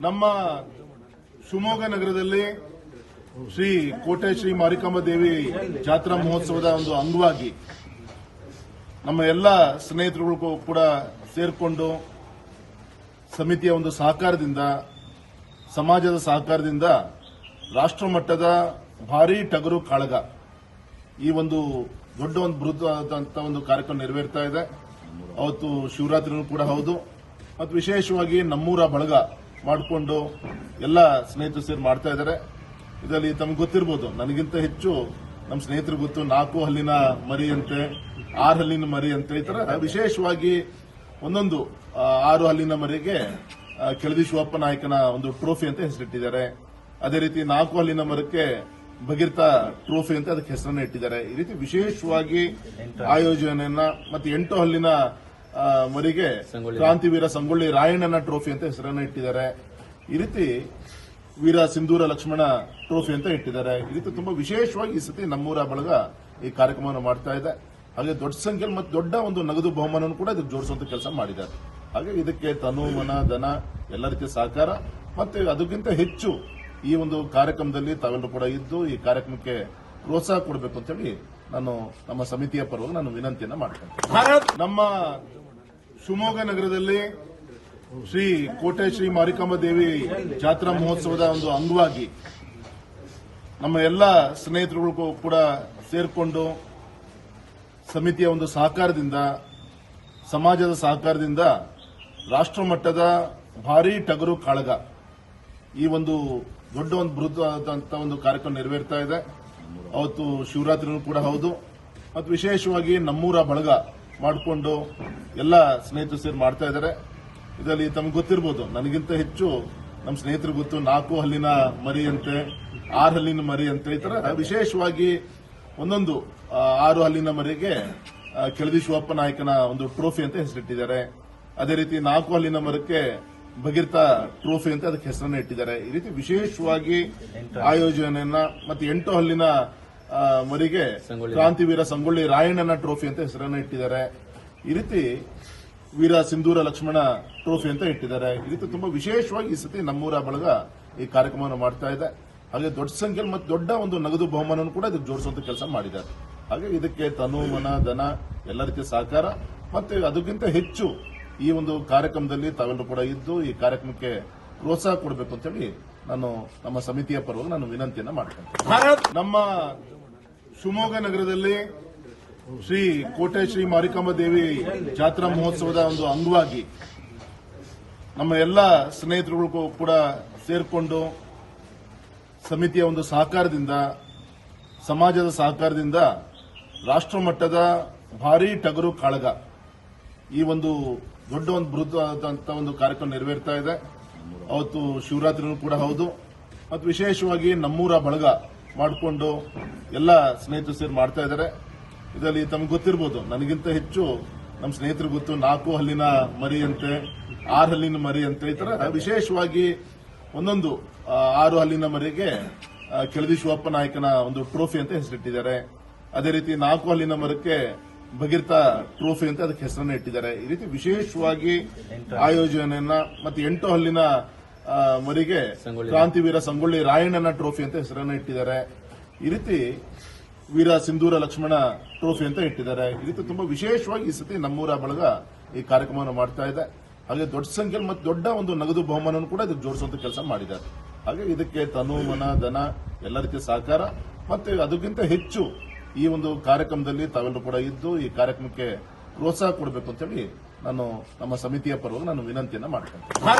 ನಮ್ಮ ಶಿವಮೊಗ್ಗ ನಗರದಲ್ಲಿ ಶ್ರೀ ಕೋಟೆ ಶ್ರೀ ಮಾರಿಕಾಂಬಾ ದೇವಿ ಜಾತ್ರಾ ಮಹೋತ್ಸವದ ಒಂದು ಅಂಗವಾಗಿ ನಮ್ಮ ಎಲ್ಲ ಸ್ನೇಹಿತರುಗಳಿಗೂ ಕೂಡ ಸೇರಿಕೊಂಡು ಸಮಿತಿಯ ಒಂದು ಸಹಕಾರದಿಂದ ಸಮಾಜದ ಸಹಕಾರದಿಂದ ರಾಷ್ಟ್ರಮಟ್ಟದ ಭಾರೀ ಟಗರು ಕಾಳಗ ಈ ಒಂದು ದೊಡ್ಡ ಒಂದು ಬೃಹತ್ ಒಂದು ಕಾರ್ಯಕ್ರಮ ನೆರವೇರ್ತಾ ಇದೆ. ಅವತ್ತು ಶಿವರಾತ್ರಿನೂ ಕೂಡ ಹೌದು ಮತ್ತು ವಿಶೇಷವಾಗಿ ನಮ್ಮೂರ ಬಳಗ ಮಾಡಿಕೊಂಡು ಎಲ್ಲ ಸ್ನೇಹಿತರು ಸೇರಿ ಮಾಡ್ತಾ ಇದ್ದಾರೆ. ಇದರಲ್ಲಿ ತಮಗೆ ಗೊತ್ತಿರಬಹುದು, ನನಗಿಂತ ಹೆಚ್ಚು ನಮ್ಮ ಸ್ನೇಹಿತರಿಗೆ ಗೊತ್ತು. 4 ಹಲ್ಲಿನ ಮರಿ ಅಂತೆ, 6 ಹಲ್ಲಿನ ಮರಿ ಅಂತೆ, ಈ ತರ ವಿಶೇಷವಾಗಿ ಒಂದೊಂದು 6 ಹಲ್ಲಿನ ಮರಿಗೆ ಕೆಳದಿ ಶಿವಪ್ಪ ನಾಯಕನ ಒಂದು ಟ್ರೋಫಿ ಅಂತ ಹೆಸರಿಟ್ಟಿದ್ದಾರೆ. ಅದೇ ರೀತಿ 4 ಹಲ್ಲಿನ ಮರಕ್ಕೆ ಭಗೀರಥ ಟ್ರೋಫಿ ಅಂತ ಅದಕ್ಕೆ ಹೆಸರನ್ನ ಇಟ್ಟಿದ್ದಾರೆ. ಈ ರೀತಿ ವಿಶೇಷವಾಗಿ ಆಯೋಜನೆಯನ್ನ ಮತ್ತೆ 8 ಹಲ್ಲಿನ ಮರಿಗೆ ಕ್ರಾಂತಿವೀರ ಸಂಗೊಳ್ಳಿ ರಾಯಣ್ಣನ ಟ್ರೋಫಿ ಅಂತ ಹೆಸರನ್ನ ಇಟ್ಟಿದ್ದಾರೆ. ಈ ರೀತಿ ವೀರ ಸಿಂಧೂರ ಲಕ್ಷ್ಮಣ ಟ್ರೋಫಿ ಅಂತ ಇಟ್ಟಿದ್ದಾರೆ. ಈ ರೀತಿ ತುಂಬಾ ವಿಶೇಷವಾಗಿ ಈ ಸತಿ ನಮ್ಮೂರ ಬಳಗ ಈ ಕಾರ್ಯಕ್ರಮವನ್ನು ಮಾಡ್ತಾ ಇದೆ. ಹಾಗೆ ದೊಡ್ಡ ಸಂಖ್ಯೆಯಲ್ಲಿ ಮತ್ತು ದೊಡ್ಡ ಒಂದು ನಗದು ಬಹುಮಾನ ಕೂಡ ಇದಕ್ಕೆ ಜೋಡಿಸುವಂತ ಕೆಲಸ ಮಾಡಿದ್ದಾರೆ. ಹಾಗೆ ಇದಕ್ಕೆ ತನು ಮನ ಧನ ಎಲ್ಲ ರೀತಿಯ ಸಹಕಾರ ಮತ್ತೆ ಅದಕ್ಕಿಂತ ಹೆಚ್ಚು ಈ ಒಂದು ಕಾರ್ಯಕ್ರಮದಲ್ಲಿ ತಾವೆಲ್ಲರೂ ಕೂಡ ಇದ್ದು ಈ ಕಾರ್ಯಕ್ರಮಕ್ಕೆ ಪ್ರೋತ್ಸಾಹ ಕೊಡಬೇಕು ಅಂತ ಹೇಳಿ ನಾನು ನಮ್ಮ ಸಮಿತಿಯ ಪರವಾಗಿ ನಾನು ವಿನಂತಿಯನ್ನ ಮಾಡ್ತೇನೆ. ನಮ್ಮ ಶಿವಮೊಗ್ಗ ನಗರದಲ್ಲಿ ಶ್ರೀ ಕೋಟೆ ಶ್ರೀ ಮಾರಿಕಾಂಬಾ ದೇವಿ ಜಾತ್ರಾ ಮಹೋತ್ಸವದ ಒಂದು ಅಂಗವಾಗಿ ನಮ್ಮ ಎಲ್ಲ ಸ್ನೇಹಿತರುಗಳಿಗೂ ಕೂಡ ಸೇರಿಕೊಂಡು ಸಮಿತಿಯ ಒಂದು ಸಹಕಾರದಿಂದ ಸಮಾಜದ ಸಹಕಾರದಿಂದ ರಾಷ್ಟ್ರಮಟ್ಟದ ಭಾರೀ ಟಗರು ಕಾಳಗ ಈ ಒಂದು ದೊಡ್ಡ ಒಂದು ಬೃಹತ್ ಒಂದು ಕಾರ್ಯಕ್ರಮ ನೆರವೇರ್ತಾ ಇದೆ. ಅವತ್ತು ಶಿವರಾತ್ರಿನೂ ಕೂಡ ಹೌದು ಮತ್ತು ವಿಶೇಷವಾಗಿ ನಮ್ಮೂರ ಬಳಗ ಮಾಡಿಕೊಂಡು ಎಲ್ಲ ಸ್ನೇಹಿತರು ಸೇರಿ ಮಾಡ್ತಾ ಇದ್ದಾರೆ. ಇದರಲ್ಲಿ ತಮಗೆ ಗೊತ್ತಿರಬಹುದು, ನನಗಿಂತ ಹೆಚ್ಚು ನಮ್ಮ ಸ್ನೇಹಿತರಿಗೆ ಗೊತ್ತು. 4 ಹಲ್ಲಿನ ಮರಿ ಅಂತೆ, 6 ಹಲ್ಲಿನ ಮರಿ ಅಂತೆ, ಈ ತರ ವಿಶೇಷವಾಗಿ ಒಂದೊಂದು 6 ಹಲ್ಲಿನ ಮರಿಗೆ ಕೆಳದಿ ಶಿವಪ್ಪ ನಾಯಕನ ಒಂದು ಟ್ರೋಫಿ ಅಂತ ಹೆಸರಿಟ್ಟಿದ್ದಾರೆ. ಅದೇ ರೀತಿ 4 ಹಲ್ಲಿನ ಮರಕ್ಕೆ ಭಗೀರಥ ಟ್ರೋಫಿ ಅಂತ ಅದಕ್ಕೆ ಹೆಸರನ್ನ ಇಟ್ಟಿದ್ದಾರೆ. ಈ ರೀತಿ ವಿಶೇಷವಾಗಿ ಆಯೋಜನೆಯನ್ನ ಮತ್ತೆ 8 ಹಲ್ಲಿನ ಮರಿಗೆ ಕ್ರಾಂತಿವೀರ ಸಂಗೊಳ್ಳಿ ರಾಯಣ್ಣನ ಟ್ರೋಫಿ ಅಂತ ಹೆಸರನ್ನ ಇಟ್ಟಿದ್ದಾರೆ. ಈ ರೀತಿ ವೀರ ಸಿಂಧೂರ ಲಕ್ಷ್ಮಣ ಟ್ರೋಫಿ ಅಂತ ಇಟ್ಟಿದ್ದಾರೆ. ಈ ರೀತಿ ತುಂಬಾ ವಿಶೇಷವಾಗಿ ಈ ಸತಿ ನಮ್ಮೂರ ಬಳಗ ಈ ಕಾರ್ಯಕ್ರಮವನ್ನು ಮಾಡ್ತಾ ಇದೆ. ಹಾಗೆ ದೊಡ್ಡ ಸಂಖ್ಯೆಯಲ್ಲಿ ಮತ್ತು ದೊಡ್ಡ ಒಂದು ನಗದು ಬಹುಮಾನ ಕೂಡ ಇದಕ್ಕೆ ಜೋಡಿಸುವಂತ ಕೆಲಸ ಮಾಡಿದ್ದಾರೆ. ಹಾಗೆ ಇದಕ್ಕೆ ತನು ಮನ ಧನ ಎಲ್ಲ ರೀತಿಯ ಸಹಕಾರ ಮತ್ತೆ ಅದಕ್ಕಿಂತ ಹೆಚ್ಚು ಈ ಒಂದು ಕಾರ್ಯಕ್ರಮದಲ್ಲಿ ತಾವೆಲ್ಲರೂ ಕೂಡ ಇದ್ದು ಈ ಕಾರ್ಯಕ್ರಮಕ್ಕೆ ಪ್ರೋತ್ಸಾಹ ಕೊಡಬೇಕು ಅಂತ ಹೇಳಿ ನಾನು ನಮ್ಮ ಸಮಿತಿಯ ಪರವಾಗಿ ನಾನು ವಿನಂತಿಯನ್ನ ಮಾಡ್ತೇನೆ. ನಮ್ಮ ಶಿವಮೊಗ್ಗ ನಗರದಲ್ಲಿ ಶ್ರೀ ಕೋಟೆ ಶ್ರೀ ಮಾರಿಕಾಂಬಾ ದೇವಿ ಜಾತ್ರಾ ಮಹೋತ್ಸವದ ಒಂದು ಅಂಗವಾಗಿ ನಮ್ಮ ಎಲ್ಲ ಸ್ನೇಹಿತರುಗಳಿಗೂ ಕೂಡ ಸೇರಿಕೊಂಡು ಸಮಿತಿಯ ಒಂದು ಸಹಕಾರದಿಂದ ಸಮಾಜದ ಸಹಕಾರದಿಂದ ರಾಷ್ಟ್ರಮಟ್ಟದ ಭಾರೀ ಟಗರು ಕಾಳಗ ಈ ಒಂದು ದೊಡ್ಡ ಒಂದು ಬೃಹತ್ ಒಂದು ಕಾರ್ಯಕ್ರಮ ನೆರವೇರ್ತಾ ಇದೆ. ಅವತ್ತು ಶಿವರಾತ್ರಿನೂ ಕೂಡ ಹೌದು ಮತ್ತು ವಿಶೇಷವಾಗಿ ನಮ್ಮೂರ ಬಳಗ ಮಾಡಿಕೊಂಡು ಎಲ್ಲ ಸ್ನೇಹಿತರು ಸೇರಿ ಮಾಡ್ತಾ ಇದ್ದಾರೆ. ಇದರಲ್ಲಿ ತಮಗೆ ಗೊತ್ತಿರಬಹುದು, ನನಗಿಂತ ಹೆಚ್ಚು ನಮ್ಮ ಸ್ನೇಹಿತರಿಗೆ ಗೊತ್ತು. 4 ಹಲ್ಲಿನ ಮರಿ ಅಂತೆ, 6 ಹಲ್ಲಿನ ಮರಿ ಅಂತೆ, ಈ ತರ ವಿಶೇಷವಾಗಿ ಒಂದೊಂದು 6 ಹಲ್ಲಿನ ಮರಿಗೆ ಕೆಳದಿ ಶಿವಪ್ಪ ನಾಯಕನ ಒಂದು ಟ್ರೋಫಿ ಅಂತ ಹೆಸರಿಟ್ಟಿದ್ದಾರೆ. ಅದೇ ರೀತಿ 4 ಹಲ್ಲಿನ ಮರಕ್ಕೆ ಭಗೀರಥ ಟ್ರೋಫಿ ಅಂತ ಅದಕ್ಕೆ ಹೆಸರನ್ನ ಇಟ್ಟಿದ್ದಾರೆ. ಈ ರೀತಿ ವಿಶೇಷವಾಗಿ ಆಯೋಜನೆಯನ್ನ ಮತ್ತೆ 8 ಹಲ್ಲಿನ ಮರಿಗೆ ಕ್ರಾಂತಿವೀರ ಸಂಗೊಳ್ಳಿ ರಾಯಣ್ಣನ ಟ್ರೋಫಿ ಅಂತ ಹೆಸರನ್ನ ಇಟ್ಟಿದ್ದಾರೆ. ಈ ರೀತಿ ವೀರ ಸಿಂಧೂರ ಲಕ್ಷ್ಮಣ ಟ್ರೋಫಿ ಅಂತ ಇಟ್ಟಿದ್ದಾರೆ. ಈ ರೀತಿ ತುಂಬಾ ವಿಶೇಷವಾಗಿ ಈ ಸತಿ ನಮ್ಮೂರ ಬಳಗ ಈ ಕಾರ್ಯಕ್ರಮವನ್ನು ಮಾಡ್ತಾ ಇದೆ. ಹಾಗೆ ದೊಡ್ಡ ಸಂಖ್ಯೆಯಲ್ಲಿ ಮತ್ತು ದೊಡ್ಡ ಒಂದು ನಗದು ಬಹುಮಾನ ಕೂಡ ಇದಕ್ಕೆ ಜೋಡಿಸುವಂತ ಕೆಲಸ ಮಾಡಿದ್ದಾರೆ. ಹಾಗೆ ಇದಕ್ಕೆ ತನು ಮನ ಧನ ಎಲ್ಲ ರೀತಿಯ ಸಹಕಾರ ಮತ್ತೆ ಅದಕ್ಕಿಂತ ಹೆಚ್ಚು ಈ ಒಂದು ಕಾರ್ಯಕ್ರಮದಲ್ಲಿ ತಾವೆಲ್ಲರೂ ಕೂಡ ಇದ್ದು ಈ ಕಾರ್ಯಕ್ರಮಕ್ಕೆ ಪ್ರೋತ್ಸಾಹ ಕೊಡಬೇಕು ಅಂತ ಹೇಳಿ ನಾನು ನಮ್ಮ ಸಮಿತಿಯ ಪರವಾಗಿ ನಾನು ವಿನಂತಿಯನ್ನ ಮಾಡ್ತೇನೆ.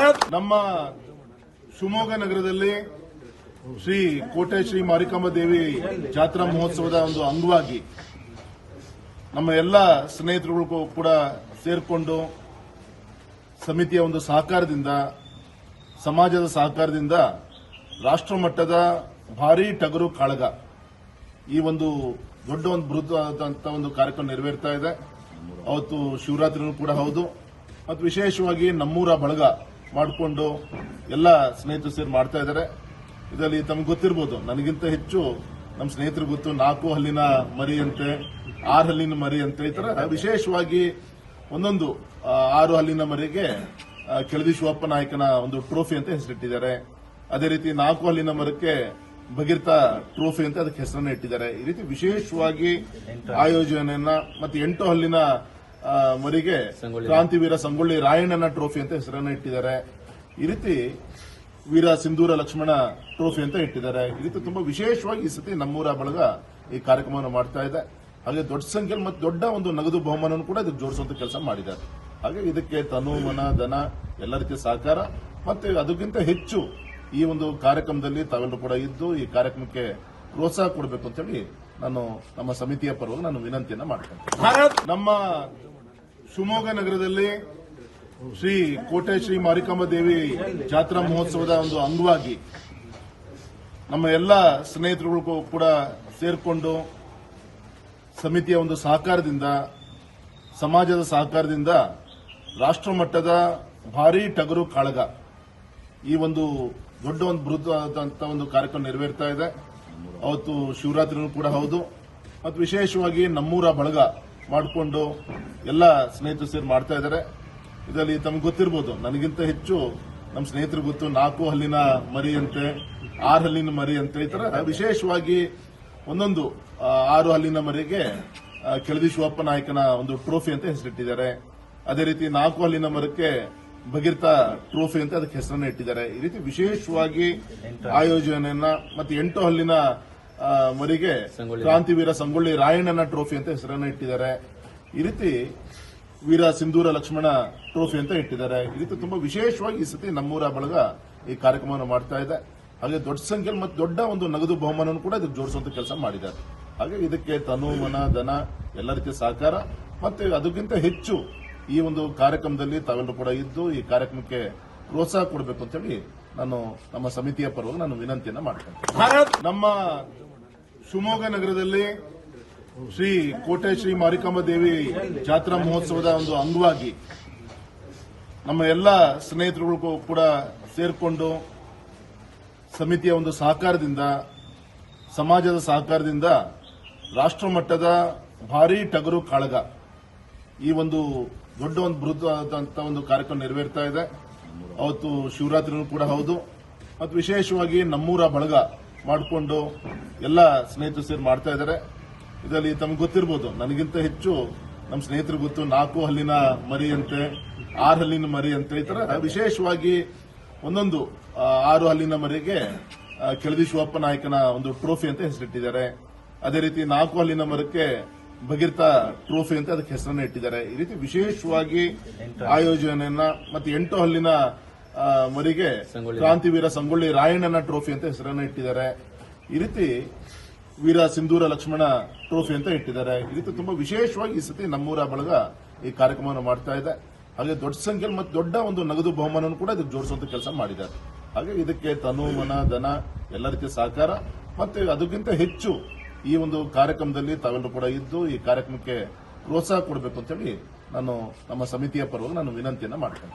ನಮ್ಮ ಶಿವಮೊಗ್ಗ ನಗರದಲ್ಲಿ ಶ್ರೀ ಕೋಟೆ ಶ್ರೀ ಮಾರಿಕಾಂಬಾ ದೇವಿ ಜಾತ್ರಾ ಮಹೋತ್ಸವದ ಒಂದು ಅಂಗವಾಗಿ ನಮ್ಮ ಎಲ್ಲ ಸ್ನೇಹಿತರುಗಳಿಗೂ ಕೂಡ ಸೇರಿಕೊಂಡು ಸಮಿತಿಯ ಒಂದು ಸಹಕಾರದಿಂದ ಸಮಾಜದ ಸಹಕಾರದಿಂದ ರಾಷ್ಟ್ರಮಟ್ಟದ ಭಾರೀ ಟಗರು ಕಾಳಗ ಈ ಒಂದು ದೊಡ್ಡ ಒಂದು ಬೃಹತ್ ಒಂದು ಕಾರ್ಯಕ್ರಮ ನೆರವೇರ್ತಾ ಇದೆ. ಅವತ್ತು ಶಿವರಾತ್ರಿನೂ ಕೂಡ ಹೌದು ಮತ್ತು ವಿಶೇಷವಾಗಿ ನಮ್ಮೂರ ಬಳಗ ಮಾಡಿಕೊಂಡು ಎಲ್ಲ ಸ್ನೇಹಿತರು ಸೇರಿ ಮಾಡ್ತಾ ಇದ್ದಾರೆ. ಇದರಲ್ಲಿ ತಮಗೆ ಗೊತ್ತಿರಬಹುದು, ನನಗಿಂತ ಹೆಚ್ಚು ನಮ್ಮ ಸ್ನೇಹಿತರಿಗೆ ಗೊತ್ತು. 4 ಹಲ್ಲಿನ ಮರಿ ಅಂತೆ, 6 ಹಲ್ಲಿನ ಮರಿ ಅಂತೆ, ಈ ತರ ವಿಶೇಷವಾಗಿ ಒಂದೊಂದು 6 ಹಲ್ಲಿನ ಮರಿಗೆ ಕೆಳದಿ ಶಿವಪ್ಪ ನಾಯಕನ ಒಂದು ಟ್ರೋಫಿ ಅಂತ ಹೆಸರಿಟ್ಟಿದ್ದಾರೆ. ಅದೇ ರೀತಿ 4 ಹಲ್ಲಿನ ಮರಕ್ಕೆ ಭಗೀರಥ ಟ್ರೋಫಿ ಅಂತ ಅದಕ್ಕೆ ಹೆಸರನ್ನ ಇಟ್ಟಿದ್ದಾರೆ. ಈ ರೀತಿ ವಿಶೇಷವಾಗಿ ಆಯೋಜನೆಯನ್ನ ಮತ್ತೆ 8 ಹಲ್ಲಿನ ಮರಿಗೆ ಕ್ರಾಂತಿವೀರ ಸಂಗೊಳ್ಳಿ ರಾಯಣ್ಣನ ಟ್ರೋಫಿ ಅಂತ ಹೆಸರನ್ನ ಇಟ್ಟಿದ್ದಾರೆ. ಈ ರೀತಿ ವೀರ ಸಿಂಧೂರ ಲಕ್ಷ್ಮಣ ಟ್ರೋಫಿ ಅಂತ ಇಟ್ಟಿದ್ದಾರೆ. ಈ ರೀತಿ ತುಂಬಾ ವಿಶೇಷವಾಗಿ ಈ ಸತಿ ನಮ್ಮೂರ ಬಳಗ ಈ ಕಾರ್ಯಕ್ರಮವನ್ನು ಮಾಡ್ತಾ ಇದೆ. ಹಾಗೆ ದೊಡ್ಡ ಸಂಖ್ಯೆಯಲ್ಲಿ ಮತ್ತು ದೊಡ್ಡ ಒಂದು ನಗದು ಬಹುಮಾನವನ್ನು ಕೂಡ ಇದಕ್ಕೆ ಜೋಡಿಸುವಂತ ಕೆಲಸ ಮಾಡಿದ್ದಾರೆ. ಹಾಗೆ ಇದಕ್ಕೆ ತನು ಮನ ಧನ ಎಲ್ಲ ರೀತಿಯ ಸಹಕಾರ ಮತ್ತೆ ಅದಕ್ಕಿಂತ ಹೆಚ್ಚು ಈ ಒಂದು ಕಾರ್ಯಕ್ರಮದಲ್ಲಿ ತಾವೆಲ್ಲರೂ ಕೂಡ ಇದ್ದು ಈ ಕಾರ್ಯಕ್ರಮಕ್ಕೆ ಪ್ರೋತ್ಸಾಹ ಕೊಡಬೇಕು ಅಂತ ಹೇಳಿ ನಾನು ನಮ್ಮ ಸಮಿತಿಯ ಪರವಾಗಿ ನಾನು ವಿನಂತಿಯನ್ನ ಮಾಡ್ತೇನೆ. ನಮ್ಮ ಶಿವಮೊಗ್ಗ ನಗರದಲ್ಲಿ ಶ್ರೀ ಕೋಟೆ ಶ್ರೀ ಮಾರಿಕಾಂಬಾ ದೇವಿ ಜಾತ್ರಾ ಮಹೋತ್ಸವದ ಒಂದು ಅಂಗವಾಗಿ ನಮ್ಮ ಎಲ್ಲ ಸ್ನೇಹಿತರುಗಳಿಗೂ ಕೂಡ ಸೇರ್ಕೊಂಡು ಸಮಿತಿಯ ಒಂದು ಸಹಕಾರದಿಂದ ಸಮಾಜದ ಸಹಕಾರದಿಂದ ರಾಷ್ಟ್ರ ಮಟ್ಟದ ಭಾರೀ ಟಗರು ಕಾಳಗ ಈ ಒಂದು ದೊಡ್ಡ ಒಂದು ಬೃಹತ್ ಒಂದು ಕಾರ್ಯಕ್ರಮ ನೆರವೇರ್ತಾ ಇದೆ. ಅವತ್ತು ಶಿವರಾತ್ರಿನೂ ಕೂಡ ಹೌದು ಮತ್ತು ವಿಶೇಷವಾಗಿ ನಮ್ಮೂರ ಬಳಗ ಮಾಡಿಕೊಂಡು ಎಲ್ಲ ಸ್ನೇಹಿತರು ಸೇರಿ ಮಾಡ್ತಾ ಇದ್ದಾರೆ. ಇದರಲ್ಲಿ ತಮ್ಗೆ ಗೊತ್ತಿರಬಹುದು, ನನಗಿಂತ ಹೆಚ್ಚು ನಮ್ಮ ಸ್ನೇಹಿತರಿಗೆ ಗೊತ್ತು. 4 ಹಲ್ಲಿನ ಮರಿ ಅಂತೆ, 6 ಹಲ್ಲಿನ ಮರಿ ಅಂತೆ, ಈ ತರ ವಿಶೇಷವಾಗಿ ಒಂದೊಂದು 6 ಹಲ್ಲಿನ ಮರಿಗೆ ಕೆಳದಿ ಶಿವಪ್ಪ ನಾಯಕನ ಒಂದು ಟ್ರೋಫಿ ಅಂತ ಹೆಸರಿಟ್ಟಿದ್ದಾರೆ. ಅದೇ ರೀತಿ 4 ಹಲ್ಲಿನ ಮರಕ್ಕೆ ಭಗೀರಥ ಟ್ರೋಫಿ ಅಂತ ಅದಕ್ಕೆ ಹೆಸರನ್ನ ಇಟ್ಟಿದ್ದಾರೆ. ಈ ರೀತಿ ವಿಶೇಷವಾಗಿ ಆಯೋಜನೆಯನ್ನ ಮತ್ತೆ 8 ಹಲ್ಲಿನ ಮರಿಗೆ ಕ್ರಾಂತಿವೀರ ಸಂಗೊಳ್ಳಿ ರಾಯಣ್ಣನ ಟ್ರೋಫಿ ಅಂತ ಹೆಸರನ್ನ ಇಟ್ಟಿದ್ದಾರೆ. ಈ ರೀತಿ ವೀರ ಸಿಂಧೂರ ಲಕ್ಷ್ಮಣ ಟ್ರೋಫಿ ಅಂತ ಇಟ್ಟಿದ್ದಾರೆ. ಈ ರೀತಿ ತುಂಬಾ ವಿಶೇಷವಾಗಿ ಈ ಸತಿ ನಮ್ಮೂರ ಬಳಗ ಈ ಕಾರ್ಯಕ್ರಮವನ್ನು ಮಾಡ್ತಾ ಇದೆ. ಹಾಗೆ ದೊಡ್ಡ ಸಂಖ್ಯೆಯಲ್ಲಿ ಮತ್ತು ದೊಡ್ಡ ಒಂದು ನಗದು ಬಹುಮಾನವನ್ನು ಕೂಡ ಇದಕ್ಕೆ ಜೋಡಿಸುವಂತ ಕೆಲಸ ಮಾಡಿದ್ದಾರೆ. ಹಾಗೆ ಇದಕ್ಕೆ ತನು ಮನ ಧನ ಎಲ್ಲ ರೀತಿಯ ಸಹಕಾರ ಮತ್ತೆ ಅದಕ್ಕಿಂತ ಹೆಚ್ಚು ಈ ಒಂದು ಕಾರ್ಯಕ್ರಮದಲ್ಲಿ ತಾವೆಲ್ಲರೂ ಕೂಡ ಇದ್ದು ಈ ಕಾರ್ಯಕ್ರಮಕ್ಕೆ ಪ್ರೋತ್ಸಾಹ ಕೊಡಬೇಕು ಅಂತ ಹೇಳಿ ನಾನು ನಮ್ಮ ಸಮಿತಿಯ ಪರವಾಗಿ ನಾನು ವಿನಂತಿಯನ್ನ ಮಾಡ್ತೇನೆ. ನಮ್ಮ ಶಿವಮೊಗ್ಗ ನಗರದಲ್ಲಿ ಶ್ರೀ ಕೋಟೆ ಶ್ರೀ ಮಾರಿಕಾಂಬಾ ದೇವಿ ಜಾತ್ರಾ ಮಹೋತ್ಸವದ ಒಂದು ಅಂಗವಾಗಿ ನಮ್ಮ ಎಲ್ಲ ಸ್ನೇಹಿತರುಗಳಿಗೂ ಕೂಡ ಸೇರ್ಕೊಂಡು ಸಮಿತಿಯ ಒಂದು ಸಹಕಾರದಿಂದ ಸಮಾಜದ ಸಹಕಾರದಿಂದ ರಾಷ್ಟ್ರ ಮಟ್ಟದ ಭಾರೀ ಟಗರು ಕಾಳಗ ಈ ಒಂದು ದೊಡ್ಡ ಒಂದು ಬೃಹತ್ ಒಂದು ಕಾರ್ಯಕ್ರಮ ನೆರವೇರ್ತಾ ಇದೆ. ಅವತ್ತು ಶಿವರಾತ್ರಿನೂ ಕೂಡ ಹೌದು ಮತ್ತು ವಿಶೇಷವಾಗಿ ನಮ್ಮೂರ ಬಳಗ ಮಾಡಿಕೊಂಡು ಎಲ್ಲ ಸ್ನೇಹಿತರು ಸೇರಿ ಮಾಡ್ತಾ ಇದ್ದಾರೆ. ಇದರಲ್ಲಿ ತಮ್ಗೆ ಗೊತ್ತಿರಬಹುದು, ನನಗಿಂತ ಹೆಚ್ಚು ನಮ್ಮ ಸ್ನೇಹಿತರಿಗೆ ಗೊತ್ತು. 4 ಹಲ್ಲಿನ ಮರಿ ಅಂತೆ, 6 ಹಲ್ಲಿನ ಮರಿ ಅಂತೆ, ಈ ತರ ವಿಶೇಷವಾಗಿ ಒಂದೊಂದು 6 ಹಲ್ಲಿನ ಮರಿಗೆ ಕೆಳದಿ ಶಿವಪ್ಪ ನಾಯಕನ ಒಂದು ಟ್ರೋಫಿ ಅಂತ ಹೆಸರಿಟ್ಟಿದ್ದಾರೆ. ಅದೇ ರೀತಿ 4 ಹಲ್ಲಿನ ಮರಕ್ಕೆ ಭಗೀರಥ ಟ್ರೋಫಿ ಅಂತ ಅದಕ್ಕೆ ಹೆಸರನ್ನ ಇಟ್ಟಿದ್ದಾರೆ. ಈ ರೀತಿ ವಿಶೇಷವಾಗಿ ಆಯೋಜನೆಯನ್ನ ಮತ್ತೆ 8 ಹಲ್ಲಿನ ಮರಿಗೆ ಕ್ರಾಂತಿವೀರ ಸಂಗೊಳ್ಳಿ ರಾಯಣ್ಣನ ಟ್ರೋಫಿ ಅಂತ ಹೆಸರನ್ನ ಇಟ್ಟಿದ್ದಾರೆ. ಈ ರೀತಿ ವೀರ ಸಿಂಧೂರ ಲಕ್ಷ್ಮಣ ಟ್ರೋಫಿ ಅಂತ ಇಟ್ಟಿದ್ದಾರೆ. ಈ ರೀತಿ ತುಂಬಾ ವಿಶೇಷವಾಗಿ ಈ ಸತಿ ನಮ್ಮೂರ ಬಳಗ ಈ ಕಾರ್ಯಕ್ರಮವನ್ನು ಮಾಡ್ತಾ ಇದೆ. ಹಾಗೆ ದೊಡ್ಡ ಸಂಖ್ಯೆಯಲ್ಲಿ ಮತ್ತು ದೊಡ್ಡ ಒಂದು ನಗದು ಬಹುಮಾನವನ್ನು ಕೂಡ ಇದಕ್ಕೆ ಜೋಡಿಸುವಂತ ಕೆಲಸ ಮಾಡಿದ್ದಾರೆ. ಹಾಗೆ ಇದಕ್ಕೆ ತನು ಮನ ಧನ ಎಲ್ಲ ರೀತಿಯ ಸಹಕಾರ ಮತ್ತೆ ಅದಕ್ಕಿಂತ ಹೆಚ್ಚು ಈ ಒಂದು ಕಾರ್ಯಕ್ರಮದಲ್ಲಿ ತಾವೆಲ್ಲರೂ ಕೂಡ ಇದ್ದು ಈ ಕಾರ್ಯಕ್ರಮಕ್ಕೆ ಪ್ರೋತ್ಸಾಹ ಕೊಡಬೇಕು ಅಂತ ಹೇಳಿ ನಾನು ನಮ್ಮ ಸಮಿತಿಯ ಪರವಾಗಿ ನಾನು ವಿನಂತಿಯನ್ನ ಮಾಡ್ತೇನೆ.